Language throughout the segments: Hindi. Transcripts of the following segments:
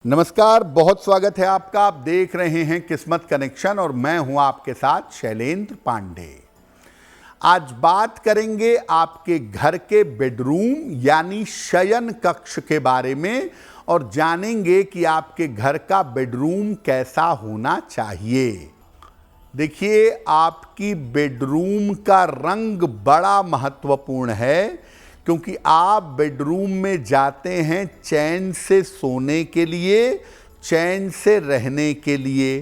नमस्कार, बहुत स्वागत है आपका। आप देख रहे हैं किस्मत कनेक्शन और मैं हूं आपके साथ शैलेंद्र पांडे। आज बात करेंगे आपके घर के बेडरूम यानी शयन कक्ष के बारे में और जानेंगे कि आपके घर का बेडरूम कैसा होना चाहिए। देखिए, आपकी बेडरूम का रंग बड़ा महत्वपूर्ण है क्योंकि आप बेडरूम में जाते हैं चैन से सोने के लिए, चैन से रहने के लिए।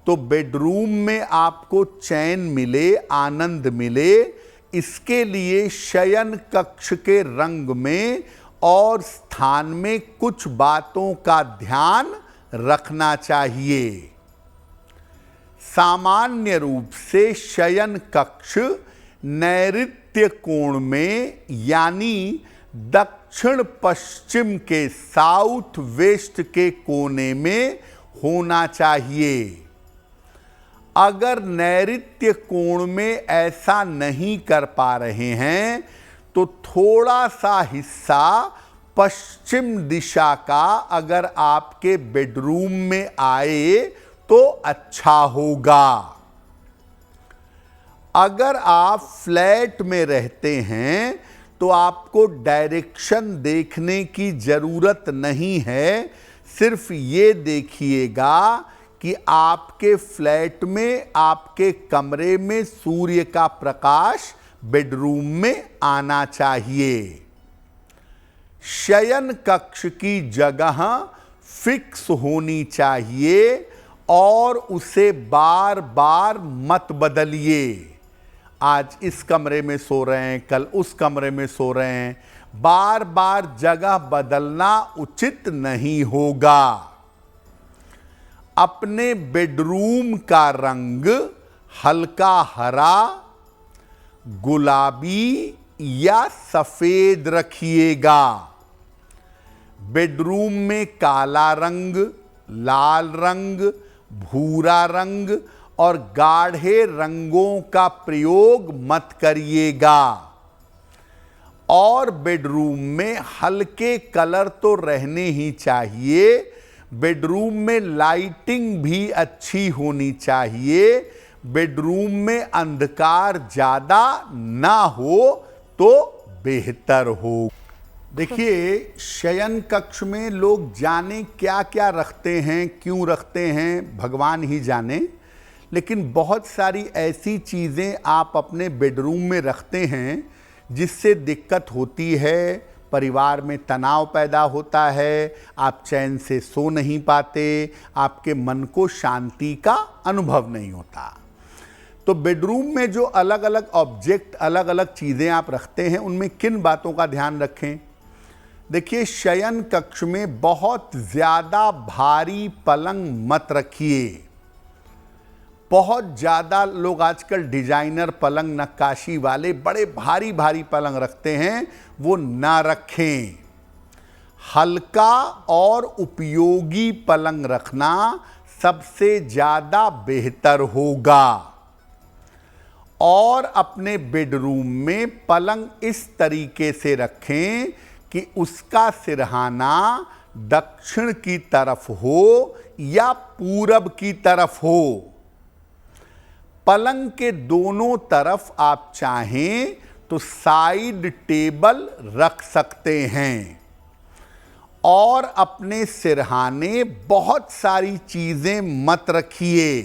तो बेडरूम में आपको चैन मिले, आनंद मिले, इसके लिए शयन कक्ष के रंग में और स्थान में कुछ बातों का ध्यान रखना चाहिए। सामान्य रूप से शयन कक्ष नैऋत्य कोण में यानी दक्षिण पश्चिम के साउथ वेस्ट के कोने में होना चाहिए। अगर नैऋत्य कोण में ऐसा नहीं कर पा रहे हैं तो थोड़ा सा हिस्सा पश्चिम दिशा का अगर आपके बेडरूम में आए तो अच्छा होगा। अगर आप फ्लैट में रहते हैं तो आपको डायरेक्शन देखने की जरूरत नहीं है, सिर्फ ये देखिएगा कि आपके फ्लैट में, आपके कमरे में सूर्य का प्रकाश बेडरूम में आना चाहिए। शयन कक्ष की जगह फिक्स होनी चाहिए और उसे बार बार मत बदलिए। आज इस कमरे में सो रहे हैं, कल उस कमरे में सो रहे हैं, बार बार जगह बदलना उचित नहीं होगा। अपने बेडरूम का रंग हल्का हरा, गुलाबी या सफेद रखिएगा। बेडरूम में काला रंग, लाल रंग, भूरा रंग और गाढ़े रंगों का प्रयोग मत करिएगा। और बेडरूम में हल्के कलर तो रहने ही चाहिए। बेडरूम में लाइटिंग भी अच्छी होनी चाहिए। बेडरूम में अंधकार ज़्यादा ना हो तो बेहतर हो। देखिए, शयन कक्ष में लोग जाने क्या क्या रखते हैं, क्यों रखते हैं, भगवान ही जाने। लेकिन बहुत सारी ऐसी चीज़ें आप अपने बेडरूम में रखते हैं जिससे दिक्कत होती है, परिवार में तनाव पैदा होता है, आप चैन से सो नहीं पाते, आपके मन को शांति का अनुभव नहीं होता। तो बेडरूम में जो अलग अलग ऑब्जेक्ट, अलग अलग चीज़ें आप रखते हैं, उनमें किन बातों का ध्यान रखें। देखिए, शयन कक्ष में बहुत ज़्यादा भारी पलंग मत रखिए। बहुत ज़्यादा लोग आजकल डिजाइनर पलंग, नक्काशी वाले बड़े भारी भारी पलंग रखते हैं, वो ना रखें। हल्का और उपयोगी पलंग रखना सबसे ज़्यादा बेहतर होगा। और अपने बेडरूम में पलंग इस तरीके से रखें कि उसका सिरहाना दक्षिण की तरफ हो या पूरब की तरफ हो। पलंग के दोनों तरफ आप चाहें तो साइड टेबल रख सकते हैं। और अपने सिरहाने बहुत सारी चीज़ें मत रखिए।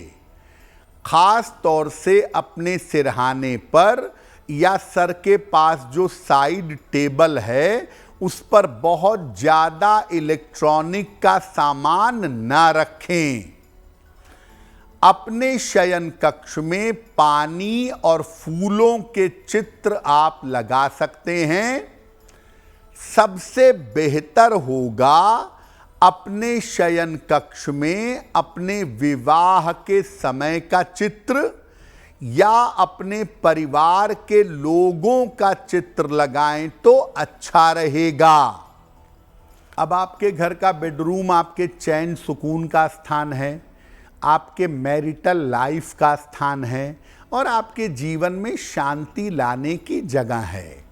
खास तौर से अपने सिरहाने पर या सर के पास जो साइड टेबल है उस पर बहुत ज़्यादा इलेक्ट्रॉनिक का सामान ना रखें। अपने शयन कक्ष में पानी और फूलों के चित्र आप लगा सकते हैं। सबसे बेहतर होगा अपने शयन कक्ष में अपने विवाह के समय का चित्र या अपने परिवार के लोगों का चित्र लगाएं तो अच्छा रहेगा। अब आपके घर का बेडरूम आपके चैन सुकून का स्थान है, आपके मैरिटल लाइफ का स्थान है और आपके जीवन में शांति लाने की जगह है।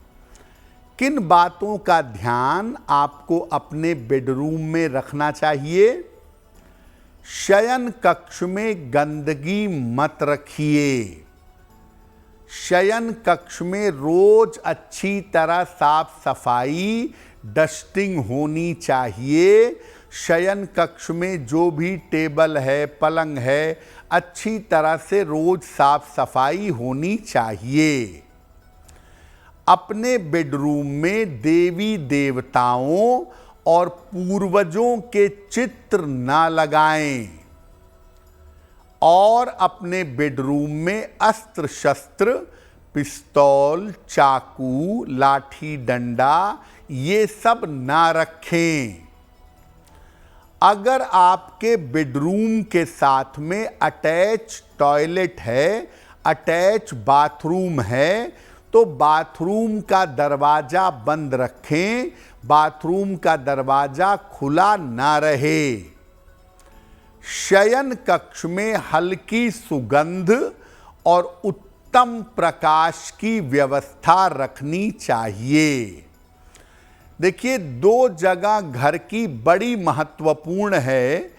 किन बातों का ध्यान आपको अपने बेडरूम में रखना चाहिए? शयन कक्ष में गंदगी मत रखिए। शयन कक्ष में रोज अच्छी तरह साफ सफाई, डस्टिंग होनी चाहिए। शयन कक्ष में जो भी टेबल है, पलंग है, अच्छी तरह से रोज साफ सफाई होनी चाहिए। अपने बेडरूम में देवी देवताओं और पूर्वजों के चित्र ना लगाएं और अपने बेडरूम में अस्त्र शस्त्र, पिस्तौल, चाकू, लाठी डंडा ये सब ना रखें। अगर आपके बेडरूम के साथ में अटैच टॉयलेट है, अटैच बाथरूम है, तो बाथरूम का दरवाजा बंद रखें, बाथरूम का दरवाजा खुला ना रहे। शयन कक्ष में हल्की सुगंध और उत्तम प्रकाश की व्यवस्था रखनी चाहिए। देखिए, दो जगह घर की बड़ी महत्वपूर्ण है,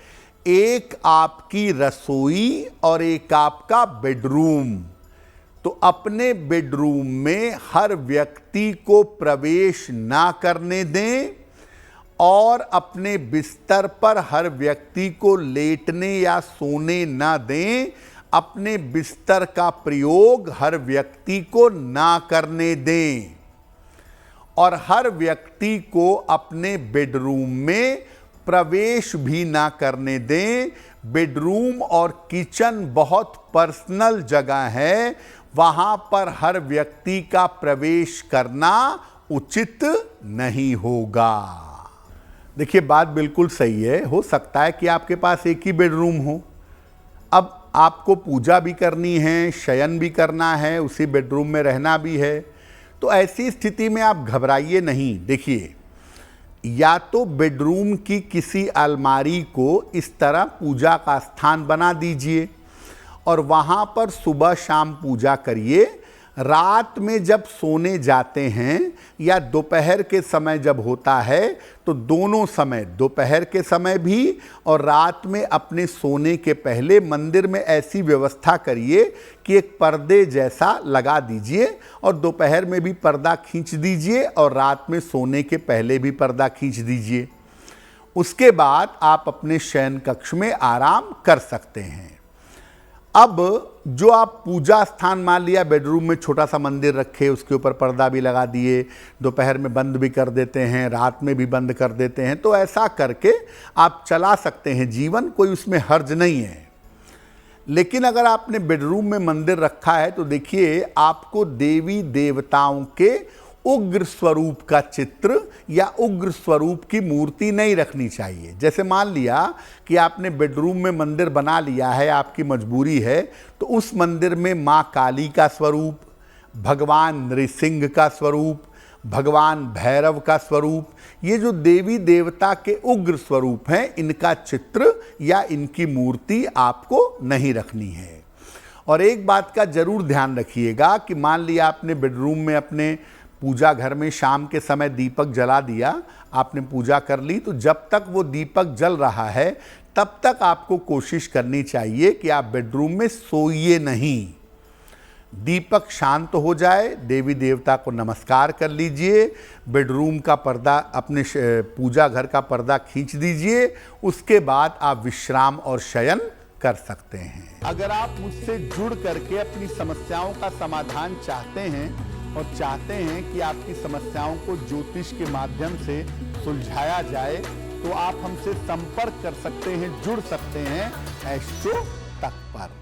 एक आपकी रसोई और एक आपका बेडरूम। तो अपने बेडरूम में हर व्यक्ति को प्रवेश ना करने दें और अपने बिस्तर पर हर व्यक्ति को लेटने या सोने ना दें। अपने बिस्तर का प्रयोग हर व्यक्ति को ना करने दें और हर व्यक्ति को अपने बेडरूम में प्रवेश भी ना करने दें। बेडरूम और किचन बहुत पर्सनल जगह है, वहां पर हर व्यक्ति का प्रवेश करना उचित नहीं होगा। देखिए, बात बिल्कुल सही है। हो सकता है कि आपके पास एक ही बेडरूम हो, अब आपको पूजा भी करनी है, शयन भी करना है, उसी बेडरूम में रहना भी है, तो ऐसी स्थिति में आप घबराइए नहीं। देखिए, या तो बेडरूम की किसी अलमारी को इस तरह पूजा का स्थान बना दीजिए और वहाँ पर सुबह शाम पूजा करिए। रात में जब सोने जाते हैं या दोपहर के समय जब होता है, तो दोनों समय, दोपहर के समय भी और रात में अपने सोने के पहले मंदिर में ऐसी व्यवस्था करिए कि एक पर्दे जैसा लगा दीजिए और दोपहर में भी पर्दा खींच दीजिए और रात में सोने के पहले भी पर्दा खींच दीजिए। उसके बाद आप अपने शयन कक्ष में आराम कर सकते हैं। अब जो आप पूजा स्थान मान लिया, बेडरूम में छोटा सा मंदिर रखे, उसके ऊपर पर्दा भी लगा दिए, दोपहर में बंद भी कर देते हैं, रात में भी बंद कर देते हैं, तो ऐसा करके आप चला सकते हैं जीवन, कोई उसमें हर्ज नहीं है। लेकिन अगर आपने बेडरूम में मंदिर रखा है तो देखिए, आपको देवी देवताओं के उग्र स्वरूप का चित्र या उग्र स्वरूप की मूर्ति नहीं रखनी चाहिए। जैसे मान लिया कि आपने बेडरूम में मंदिर बना लिया है, आपकी मजबूरी है, तो उस मंदिर में माँ काली का स्वरूप, भगवान नृसिंह का स्वरूप, भगवान भैरव का स्वरूप, ये जो देवी देवता के उग्र स्वरूप हैं, इनका चित्र या इनकी मूर्ति आपको नहीं रखनी है। और एक बात का जरूर ध्यान रखिएगा कि मान लिया आपने बेडरूम में अपने पूजा घर में शाम के समय दीपक जला दिया, आपने पूजा कर ली, तो जब तक वो दीपक जल रहा है तब तक आपको कोशिश करनी चाहिए कि आप बेडरूम में सोइए नहीं। दीपक शांत हो जाए, देवी देवता को नमस्कार कर लीजिए, बेडरूम का पर्दा, अपने पूजा घर का पर्दा खींच दीजिए, उसके बाद आप विश्राम और शयन कर सकते हैं। अगर आप मुझसे जुड़ करके अपनी समस्याओं का समाधान चाहते हैं और चाहते हैं कि आपकी समस्याओं को ज्योतिष के माध्यम से सुलझाया जाए, तो आप हमसे संपर्क कर सकते हैं, जुड़ सकते हैं एस्ट्रो तक पर।